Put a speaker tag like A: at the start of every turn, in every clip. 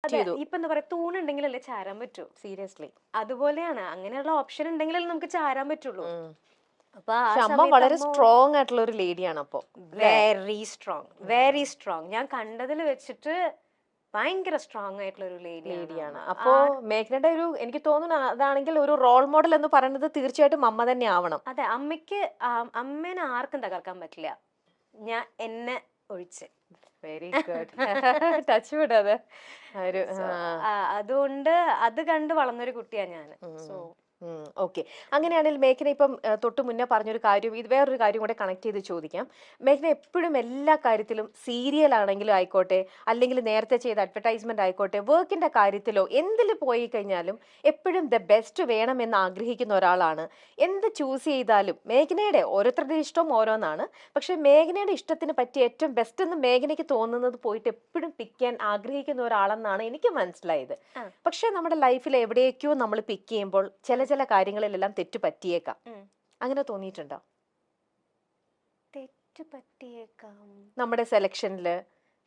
A: അതെ, ഇപ്പൊ എന്താ പറയാ, തൂണുണ്ടെങ്കിലല്ലേ ചാരാൻ പറ്റൂ.
B: സീരിയസ്ലി.
A: അതുപോലെയാണ്, അങ്ങനെയുള്ള ഓപ്ഷൻ ഉണ്ടെങ്കിലല്ലേ നമുക്ക് ചാരാൻ പറ്റുള്ളൂ. അപ്പൊ ആ
B: പക്ഷെ അമ്മ
A: സമയത്ത്
B: വളരെ
A: അമ്മ
B: സ്ട്രോങ് ആയിട്ടുള്ള ഒരു ലേഡിയാണ് അപ്പൊ, അല്ലേ?
A: Very strong, very strong. ഞാൻ കണ്ടതിൽ വെച്ചിട്ട് ഭയങ്കര സ്ട്രോങ് ആയിട്ടുള്ള ഒരു ലേഡിയാണ്
B: ലേഡിയാണ്.
A: അമ്മ.
B: അപ്പോ മേഘനയുടെ ഒരു, എനിക്ക് തോന്നുന്നു അതാണെങ്കിൽ ഒരു റോൾ മോഡൽ എന്ന് പറയുന്നത് തീർച്ചയായിട്ടും അമ്മ തന്നെ ആവണം.
A: അതെ, അമ്മയ്ക്ക് അമ്മേനെ ആർക്കും തകർക്കാൻ പറ്റില്ല, ഞാൻ എന്നെ ഒഴിച്ച്.
B: Very good. ടച്ച് വിടാതെ ഒരു
A: സോ അതുകൊണ്ട് അത് കണ്ട് വളർന്നൊരു കുട്ടിയാണ് ഞാൻ. So
B: okay. അങ്ങനെയാണെങ്കിൽ മേഘന ഇപ്പം തൊട്ട് മുന്നേ പറഞ്ഞൊരു കാര്യം, ഇത് വേറൊരു കാര്യം കൂടെ കണക്ട് ചെയ്ത് ചോദിക്കാം. മേഘന എപ്പോഴും എല്ലാ കാര്യത്തിലും, സീരിയൽ ആണെങ്കിലും ആയിക്കോട്ടെ, അല്ലെങ്കിൽ നേരത്തെ ചെയ്ത അഡ്വർടൈസ്മെന്റ് ആയിക്കോട്ടെ, വർക്കിന്റെ കാര്യത്തിലോ എന്തിൽ പോയി കഴിഞ്ഞാലും എപ്പോഴും ദ ബെസ്റ്റ് വേണമെന്ന് ആഗ്രഹിക്കുന്ന ഒരാളാണ്. എന്ത് ചൂസ് ചെയ്താലും മേഘനയുടെ, ഓരോരുത്തരുടെ ഇഷ്ടം ഓരോന്നാണ്, പക്ഷെ മേഘനയുടെ ഇഷ്ടത്തിന് പറ്റിയ ഏറ്റവും ബെസ്റ്റ് എന്ന് മേഘനയ്ക്ക് തോന്നുന്നത് പോയിട്ട് എപ്പോഴും പിക്ക് ചെയ്യാൻ ആഗ്രഹിക്കുന്ന ഒരാളെന്നാണ് എനിക്ക് മനസ്സിലായത്. പക്ഷെ നമ്മുടെ ലൈഫിൽ എവിടേക്കോ നമ്മൾ പിക്ക് ചെയ്യുമ്പോൾ ചില കാര്യങ്ങളിലെല്ലാം തെറ്റ് പറ്റിയേക്കാം. അങ്ങനെ തോന്നിയിട്ടുണ്ടോ?
A: തെറ്റ് പറ്റിയേക്കാം
B: നമ്മുടെ സെലക്ഷനില്,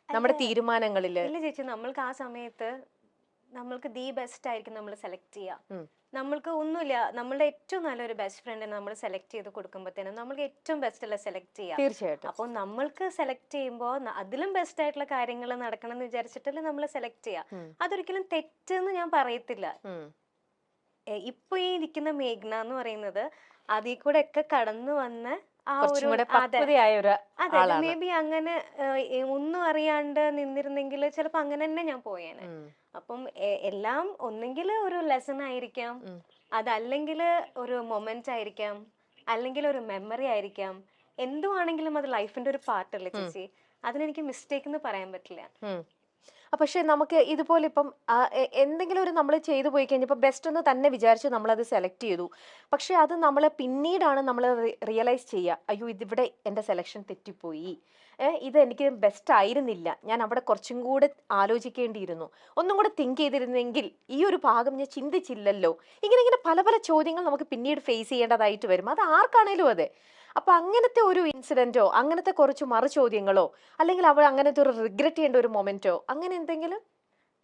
B: നമ്മുടെ തീരുമാനങ്ങളില്?
A: ഇല്ല ചേച്ചി, നമ്മൾക്ക് ആ സമയത്ത് നമ്മൾക്ക് ദി ബെസ്റ്റ് ആയിരിക്കും നമ്മൾ സെലക്ട് ചെയ്യുക. നമ്മൾക്ക് ഒന്നുമില്ല, നമ്മളുടെ ഏറ്റവും നല്ലൊരു ബെസ്റ്റ് ഫ്രണ്ടിനെ നമ്മൾ സെലക്ട് ചെയ്ത് കൊടുക്കുമ്പോഴത്തേനും നമ്മൾക്ക് ഏറ്റവും ബെസ്റ്റ് അല്ല സെലക്ട് ചെയ്യുക.
B: തീർച്ചയായിട്ടും.
A: അപ്പോൾ നമ്മൾക്ക് സെലക്ട് ചെയ്യുമ്പോൾ അതിലും ബെസ്റ്റ് ആയിട്ടുള്ള കാര്യങ്ങൾ നടക്കണം എന്ന് വിചാരിച്ചിട്ടല്ലേ നമ്മൾ സെലക്ട് ചെയ്യുക. അതൊരിക്കലും തെറ്റെന്ന് ഞാൻ പറയത്തില്ല. ഇപ്പൊ ഈ ഇരിക്കുന്ന മേഘ്ന എന്ന് പറയുന്നത് അതിൽ കൂടെ ഒക്കെ കടന്നു വന്ന ആ ഒരു, അതെ, മേ ബി അങ്ങനെ ഒന്നും അറിയാണ്ട് നിന്നിരുന്നെങ്കിൽ ചിലപ്പോ അങ്ങനെ തന്നെ ഞാൻ പോയേനെ. അപ്പം എല്ലാം ഒന്നെങ്കിൽ ഒരു ലെസൺ ആയിരിക്കാം, അതല്ലെങ്കിൽ ഒരു മൊമെന്റ് ആയിരിക്കാം, അല്ലെങ്കിൽ ഒരു മെമ്മറി ആയിരിക്കാം. എന്തുവാണെങ്കിലും അത് ലൈഫിന്റെ ഒരു പാർട്ടല്ലേ ചേച്ചി, അതിനെനിക്ക് മിസ്റ്റേക്ക് എന്ന് പറയാൻ പറ്റില്ല.
B: പക്ഷെ നമുക്ക് ഇതുപോലെ ഇപ്പം എന്തെങ്കിലും ഒരു നമ്മൾ ചെയ്തു പോയി കഴിഞ്ഞപ്പോൾ ബെസ്റ്റ് എന്ന് തന്നെ വിചാരിച്ച് നമ്മളത് സെലക്ട് ചെയ്തു, പക്ഷെ അത് നമ്മൾ പിന്നീടാണ് നമ്മൾ റിയലൈസ് ചെയ്യുക, അയ്യോ ഇതിവിടെ എൻ്റെ സെലക്ഷൻ തെറ്റിപ്പോയി, ഇത് എനിക്ക് ബെസ്റ്റ് ആയിരുന്നില്ല, ഞാൻ അവിടെ കുറച്ചും കൂടെ ആലോചിക്കേണ്ടിയിരുന്നു, ഒന്നും കൂടെ തിങ്ക് ചെയ്തിരുന്നെങ്കിൽ, ഈ ഒരു ഭാഗം ഞാൻ ചിന്തിച്ചില്ലല്ലോ, ഇങ്ങനെ പല പല ചോദ്യങ്ങൾ നമുക്ക് പിന്നീട് ഫേസ് ചെയ്യേണ്ടതായിട്ട് വരും. അത് ആർക്കാണേലും അതെ. അപ്പൊ അങ്ങനത്തെ ഒരു ഇൻസിഡന്റോ, അങ്ങനത്തെ കുറച്ച് മറു ചോദ്യങ്ങളോ, അല്ലെങ്കിൽ അവൾ അങ്ങനത്തെ ഒരു റിഗ്രറ്റ് ചെയ്യേണ്ട ഒരു മൊമെന്റോ, അങ്ങനെ എന്തെങ്കിലും?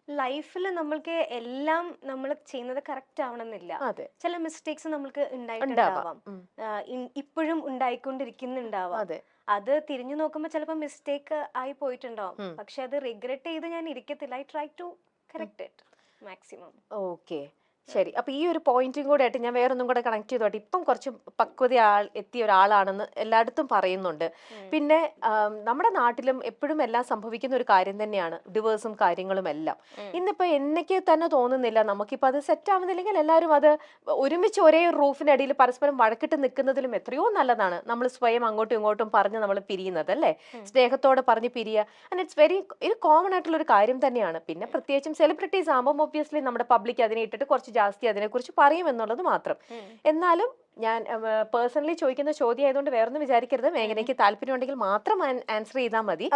A: ലൈഫിൽ നമ്മൾക്ക് എല്ലാം നമ്മൾ ചെയ്യുന്നത് കറക്റ്റ് ആവണമെന്നില്ല. ചില മിസ്റ്റേക്സ് നമ്മൾക്ക് ഉണ്ടായിട്ടുണ്ടാവാം, ഇപ്പോഴും ഉണ്ടായിക്കൊണ്ടിരിക്കുന്നുണ്ടാവാം. അത് തിരിഞ്ഞു നോക്കുമ്പോൾ ചിലപ്പോൾ മിസ്റ്റേക്ക് ആയി പോയിട്ടുണ്ടാവും, പക്ഷെ അത് റിഗ്രറ്റ് ചെയ്ത് ഞാൻ ഇരിക്കത്തില്ല. I try to correct it maximum.
B: Okay, ശരി. അപ്പൊ ഈ ഒരു പോയിന്റും കൂടെ ആയിട്ട് ഞാൻ വേറൊന്നും കൂടെ കണക്ട് ചെയ്തോട്ടെ. ഇപ്പം കുറച്ച് പക്വത എത്തിയ ഒരാളാണെന്ന് എല്ലായിടത്തും പറയുന്നുണ്ട്. പിന്നെ നമ്മുടെ നാട്ടിലും എപ്പോഴും എല്ലാം സംഭവിക്കുന്ന ഒരു കാര്യം തന്നെയാണ് ഡിവേഴ്സും കാര്യങ്ങളും എല്ലാം. ഇന്നിപ്പോ എനിക്ക് തന്നെ തോന്നുന്നില്ല നമുക്കിപ്പോ അത് സെറ്റ് ആവുന്നില്ലെങ്കിൽ എല്ലാവരും അത് ഒരുമിച്ച് ഒരേ റൂഫിനടിയിൽ പരസ്പരം വഴക്കിട്ട് നിൽക്കുന്നതിലും എത്രയോ നല്ലതാണ് നമ്മൾ സ്വയം അങ്ങോട്ടും ഇങ്ങോട്ടും പറഞ്ഞ് നമ്മൾ പിരിയുന്നത്, അല്ലേ? സ്നേഹത്തോടെ പറഞ്ഞ് പിരിയുക. ആൻഡ് ഇറ്റ്സ് വെരി, ഇത് കോമൺ ആയിട്ടുള്ള ഒരു കാര്യം തന്നെയാണ്. പിന്നെ പ്രത്യേകിച്ചും സെലിബ്രിറ്റീസ് ആകുമ്പോൾ ഒബ്വിയസ്ലി നമ്മുടെ പബ്ലിക് അതിനെ ഇട്ടിട്ട് കുറച്ച് ജാസ്തി അതിനെക്കുറിച്ച് പറയും എന്നുള്ളത് മാത്രം. എന്നാലും ഞാൻ പേഴ്സണലി ചോദിക്കുന്ന ചോദ്യം ആയതുകൊണ്ട് വേറൊന്നും വിചാരിക്കരുത്. മേഘനയ്ക്ക് താല്പര്യം ഉണ്ടെങ്കിൽ മാത്രം ആൻസർ ചെയ്താൽ മതി.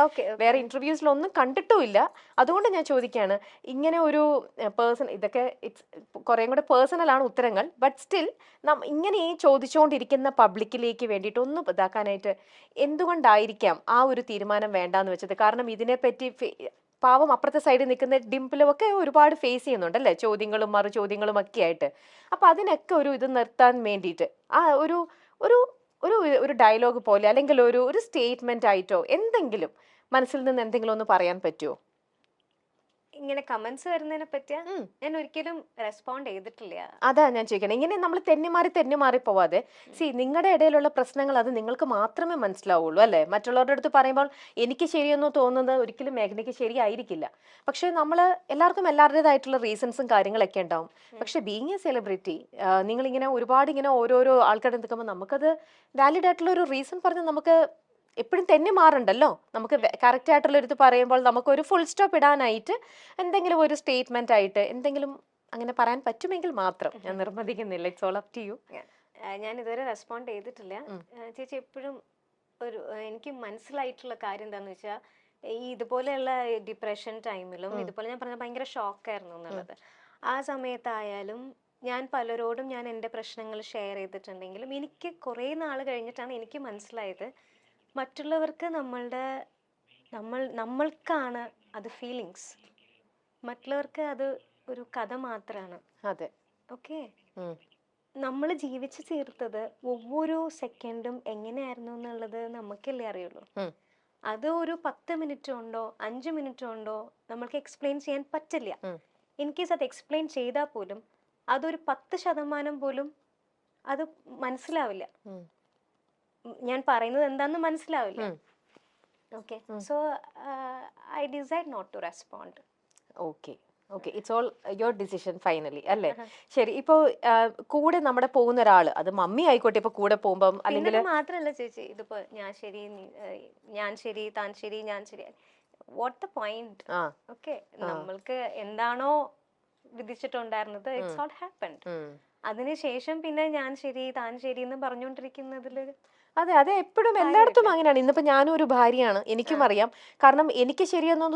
B: വേറെ ഇന്റർവ്യൂസിലൊന്നും കണ്ടിട്ടുമില്ല, അതുകൊണ്ട് ഞാൻ ചോദിക്കുകയാണ്. ഇങ്ങനെ ഒരു പേഴ്സൺ, ഇതൊക്കെ ഇറ്റ്സ് കുറേ കൂടെ പേഴ്സണൽ ആണ് ഉത്തരങ്ങൾ, ബട്ട് സ്റ്റിൽ ഇങ്ങനെ ഈ ചോദിച്ചുകൊണ്ടിരിക്കുന്ന പബ്ലിക്കിലേക്ക് വേണ്ടിയിട്ട് ഒന്ന് ഇതാക്കാനായിട്ട് എന്തുകൊണ്ടായിരിക്കാം ആ ഒരു തീരുമാനം വേണ്ടാന്ന് വെച്ചത്? കാരണം ഇതിനെപ്പറ്റി പാവം അപ്പുറത്തെ സൈഡിൽ നിൽക്കുന്ന ഡിംപിളും ഒക്കെ ഒരുപാട് ഫേസ് ചെയ്യുന്നുണ്ടല്ലേ, ചോദ്യങ്ങളും മറു ചോദ്യങ്ങളും ഒക്കെ ആയിട്ട്. അപ്പൊ അതിനൊക്കെ ഒരു ഇത് നിർത്താൻ വേണ്ടിയിട്ട് ആ ഒരു ഒരു ഒരു ഒരു ഡയലോഗ് പോലെ, അല്ലെങ്കിൽ ഒരു സ്റ്റേറ്റ്മെന്റ് ആയിട്ടോ എന്തെങ്കിലും മനസ്സിൽ നിന്ന് എന്തെങ്കിലും ഒന്ന് പറയാൻ പറ്റുമോ?
A: ഇങ്ങനെ കമന്റ്സ് വരുന്നതിനെ പറ്റിയാ ഞാൻ ഒരിക്കലും റെസ്പോണ്ട് ചെയ്തിട്ടില്ല.
B: അതാ ഞാൻ ചോദിക്കണം. ഇങ്ങനെ നമ്മൾ തെന്നിമാറി പോവാതെ, നിങ്ങളുടെ ഇടയിലുള്ള പ്രശ്നങ്ങൾ അത് നിങ്ങൾക്ക് മാത്രമേ മനസ്സിലാവുള്ളൂ, അല്ലെ? മറ്റുള്ളവരുടെ അടുത്ത് പറയുമ്പോൾ എനിക്ക് ശരിയെന്നോ തോന്നുന്നത് ഒരിക്കലും മേഘനയ്ക്ക് ശരിയായിരിക്കില്ല. പക്ഷെ നമ്മൾ എല്ലാവർക്കും എല്ലാവരുടേതായിട്ടുള്ള റീസൺസും കാര്യങ്ങളൊക്കെ ഉണ്ടാവും. പക്ഷെ ബീങ് എ സെലിബ്രിറ്റി, നിങ്ങൾ ഇങ്ങനെ ഒരുപാട് ഇങ്ങനെ ഓരോരോ ആൾക്കാരുടെ നിൽക്കുമ്പോൾ നമുക്കത് വാലിഡ് ആയിട്ടുള്ള ഒരു റീസൺ പറഞ്ഞ് നമുക്ക് എപ്പോഴും തെന്നി മാറണ്ടല്ലോ. നമുക്ക് കറക്റ്റ് ആയിട്ടുള്ള ഒരു ഇത് പറയുമ്പോൾ നമുക്കൊരു ഫുൾ സ്റ്റോപ്പ് ഇടാനായിട്ട് എന്തെങ്കിലും ഒരു സ്റ്റേറ്റ്മെന്റ് ആയിട്ട് എന്തെങ്കിലും അങ്ങനെ പറയാൻ പറ്റുമെങ്കിൽ മാത്രം. ഞാൻ നിർബന്ധിക്കുന്നില്ല, it's all up to you.
A: ഞാൻ ഇതുവരെ റെസ്പോണ്ട് ചെയ്തിട്ടില്ല ചേച്ചി. എപ്പോഴും ഒരു എനിക്ക് മനസ്സിലായിട്ടുള്ള കാര്യം എന്താന്ന് വെച്ചാൽ, ഈ ഇതുപോലെയുള്ള ഡിപ്രഷൻ ടൈമിലും ഇതുപോലെ ഞാൻ പറഞ്ഞ ഭയങ്കര ഷോക്കായിരുന്നു എന്നുള്ളത്. ആ സമയത്തായാലും ഞാൻ പലരോടും ഞാൻ എൻ്റെ പ്രശ്നങ്ങൾ ഷെയർ ചെയ്തിട്ടുണ്ടെങ്കിലും എനിക്ക് കുറേ നാൾ കഴിഞ്ഞിട്ടാണ് എനിക്ക് മനസ്സിലായത്, മറ്റുള്ളവർക്ക് നമ്മൾക്കാണ് അത് ഫീലിങ്സ്. മറ്റുള്ളവർക്ക് അത് ഒരു കഥ മാത്രമാണ്.
B: അതെ.
A: ഓക്കെ,
B: ഉം.
A: നമ്മൾ ജീവിച്ചു തീർത്തത് ഒவ்வொരു സെക്കൻഡും എങ്ങനെയായിരുന്നു എന്നുള്ളത് നമുക്കല്ലേ അറിയുള്ളൂ.
B: ഉം.
A: അത് ഒരു 10 മിനിറ്റ് കൊണ്ടോ 5 മിനിറ്റ് കൊണ്ടോ നമ്മൾക്ക് എക്സ്പ്ലെയിൻ ചെയ്യാൻ പറ്റില്ല.
B: ഉം.
A: ഇൻ കേസ് അത് എക്സ്പ്ലെയിൻ ചെയ്താൽ പോലും അതൊരു 10% പോലും അത് മനസ്സിലാവില്ല.
B: ഉം.
A: ഞാൻ പറയുന്നത് എന്താന്ന് മനസ്സിലാവില്ല.
B: ഉം.
A: Okay, so I decide not to respond.
B: Okay okay, it's all your decision finally അല്ലേ? ശരി, ഇപ്പോ കൂടെ നമ്മുടെ പോകുന്ന ഒരാള്, അത് മമ്മി ആയിക്കോട്ടെ, ഇപ്പൊ കൂടെ പോകുമ്പം അല്ലെങ്കിൽ
A: പിന്നെ മാത്രല്ല ചേച്ചി, ഇതിപ്പോ ഞാൻ ശരി ഞാൻ ശരി താൻ ശരി ഞാൻ ശരി, വാട്ട് ദ പോയിന്റ്?
B: ആ
A: ഓക്കെ, നമ്മൾക്ക് എന്താണോ വിധിച്ചിട്ടുണ്ടായിരുന്നത്, ഇറ്റ്സ് ഓൾ ഹാപ്പൻഡ്. അതിനുശേഷം പിന്നെ ഞാൻ ശരി താൻ ശരി എന്ന് പറഞ്ഞുകൊണ്ടിരിക്കുന്നതില്
B: അതെ അതെ, എപ്പോഴും എല്ലായിടത്തും അങ്ങനെയാണ്. ഇന്നിപ്പോ ഞാനും ഒരു ഭാര്യയാണ്, എനിക്കും അറിയാം. കാരണം എനിക്ക് ശരിയെന്നൊന്നും